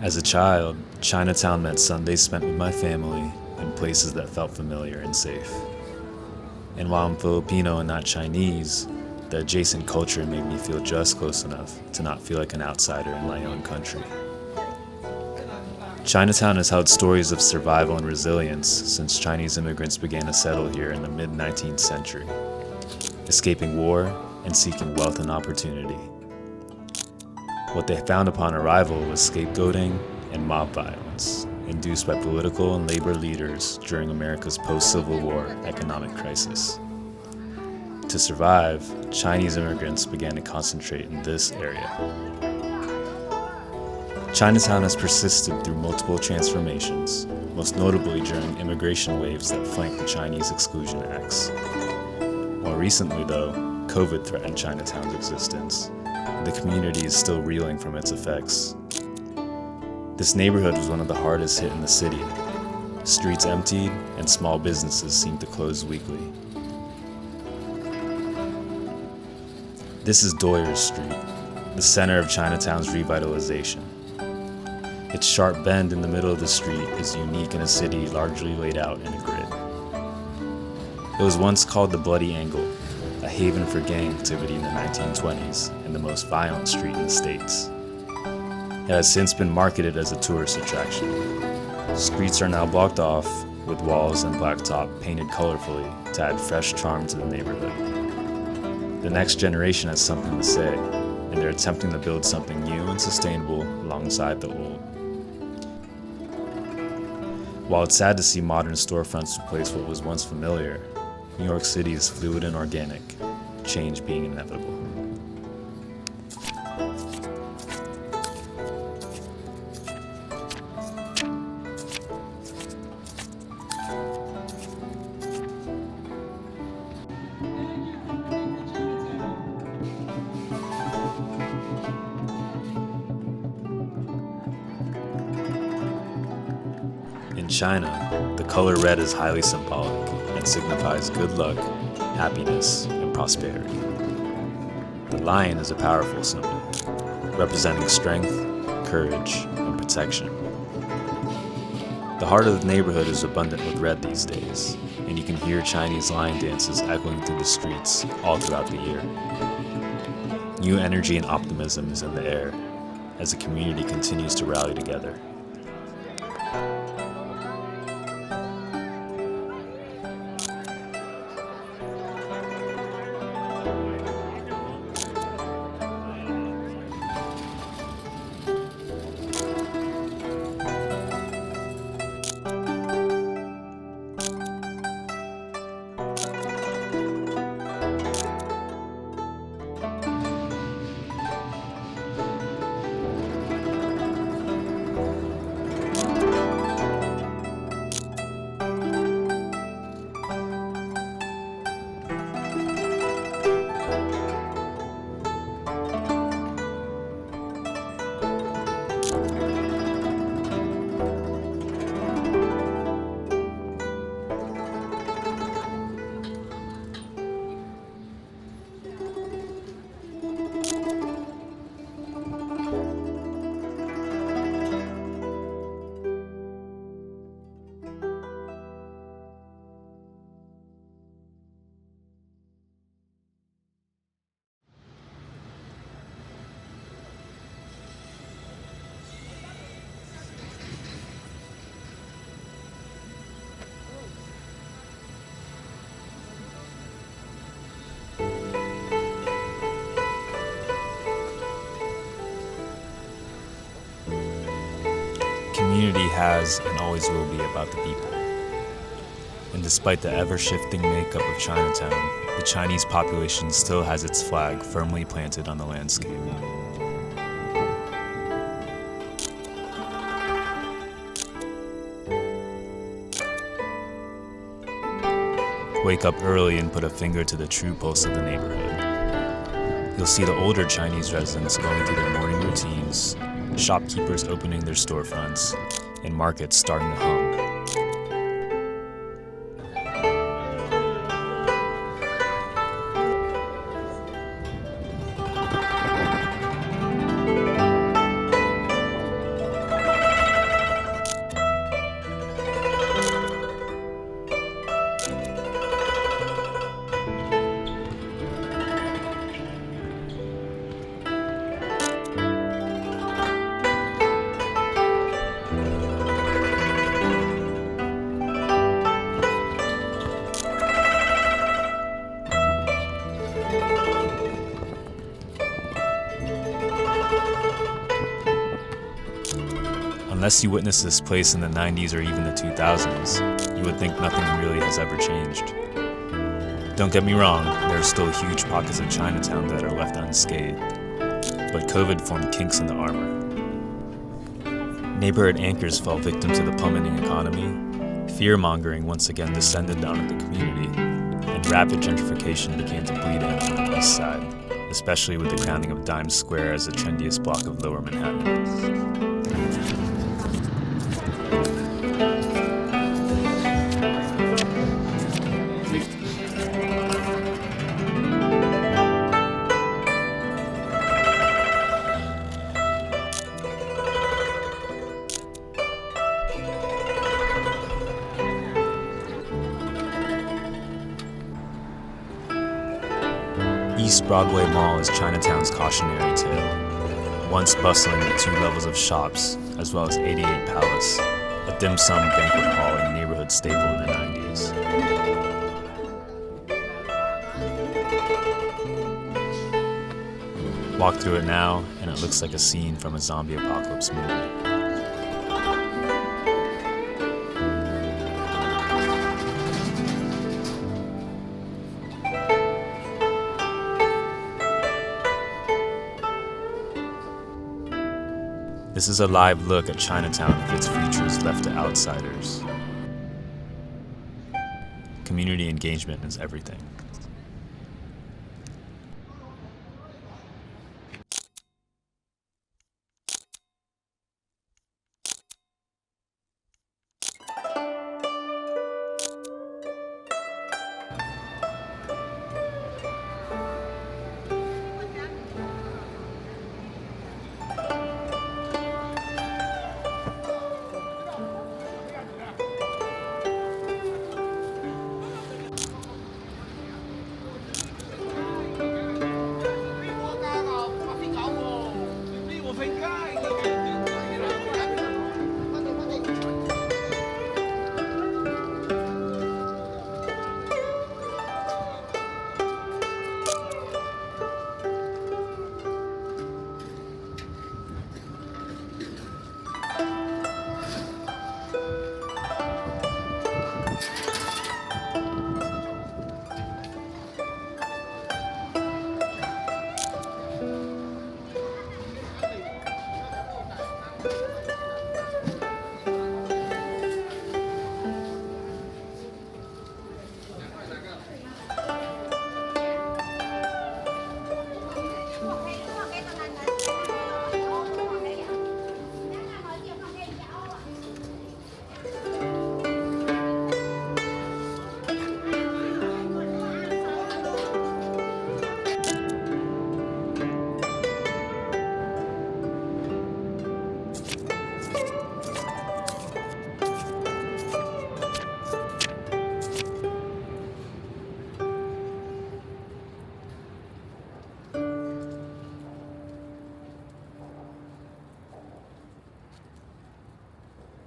As a child, Chinatown meant Sundays spent with my family in places that felt familiar and safe. And while I'm Filipino and not Chinese, the adjacent culture made me feel just close enough to not feel like an outsider in my own country. Chinatown has held stories of survival and resilience since Chinese immigrants began to settle here in the mid-19th century, escaping war and seeking wealth and opportunity. What they found upon arrival was scapegoating and mob violence, induced by political and labor leaders during America's post-Civil War economic crisis. To survive, Chinese immigrants began to concentrate in this area. Chinatown has persisted through multiple transformations, most notably during immigration waves that flanked the Chinese Exclusion Acts. More recently, though, COVID threatened Chinatown's existence, and the community is still reeling from its effects. This neighborhood was one of the hardest hit in the city. Streets emptied, and small businesses seemed to close weekly. This is Doyers Street, the center of Chinatown's revitalization. Its sharp bend in the middle of the street is unique in a city largely laid out in a grid. It was once called the Bloody Angle, a haven for gang activity in the 1920s and the most violent street in the States. It has since been marketed as a tourist attraction. Streets are now blocked off, with walls and blacktop painted colorfully to add fresh charm to the neighborhood. The next generation has something to say, and they're attempting to build something new and sustainable alongside the old. While it's sad to see modern storefronts replace what was once familiar, New York City is fluid and organic, change being inevitable. In China, the color red is highly symbolic and signifies good luck, happiness, and prosperity. The lion is a powerful symbol, representing strength, courage, and protection. The heart of the neighborhood is abundant with red these days, and you can hear Chinese lion dances echoing through the streets all throughout the year. New energy and optimism is in the air as the community continues to rally together. Community has and always will be about the people. And despite the ever-shifting makeup of Chinatown, the Chinese population still has its flag firmly planted on the landscape. Wake up early and put a finger to the true pulse of the neighborhood. You'll see the older Chinese residents going through their morning routines, shopkeepers opening their storefronts, and markets starting to hum. Unless you witnessed this place in the 90s or even the 2000s, you would think nothing really has ever changed. Don't get me wrong, there are still huge pockets of Chinatown that are left unscathed, but COVID formed kinks in the armor. Neighborhood anchors fell victim to the plummeting economy, fear-mongering once again descended onto the community, and rapid gentrification began to bleed in on the east side, especially with the crowning of Dime Square as the trendiest block of Lower Manhattan. East Broadway Mall is Chinatown's cautionary tale. Once bustling with 2 levels of shops, as well as 88 Palace, a dim sum banquet hall and neighborhood staple in the 90s. Walk through it now, and it looks like a scene from a zombie apocalypse movie. This is a live look at Chinatown if its future is left to outsiders. Community engagement is everything.